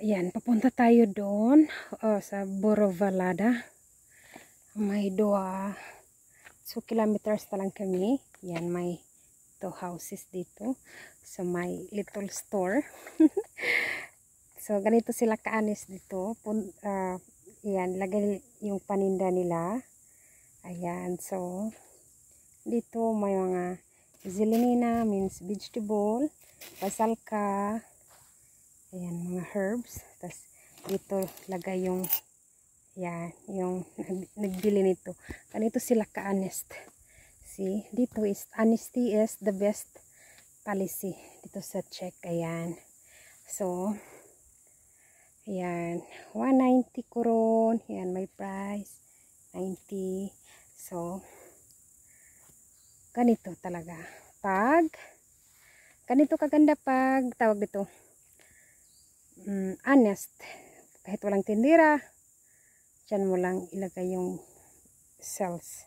Ayan, papunta tayo doon sa Borovalada. May 2 kilometers na lang kami. Yan, may 2 houses dito. So, may little store. So, ganito sila kaanis dito. Ayan, lagay yung paninda nila. Ayan, so, dito may mga zelenina, means vegetable, basalka, ayan, mga herbs. Tapos, dito lagay yung, yan, yung nagbili nito. Ganito sila ka-honest. See, dito is, honesty is the best policy. Dito sa Czech, ayan. So, ayan, 190 koron. Ayan, may price. 90. So, ganito talaga. Ganito kaganda pag, tawag dito, honest. Kahit walang tindira, dyan mo lang ilagay yung sales.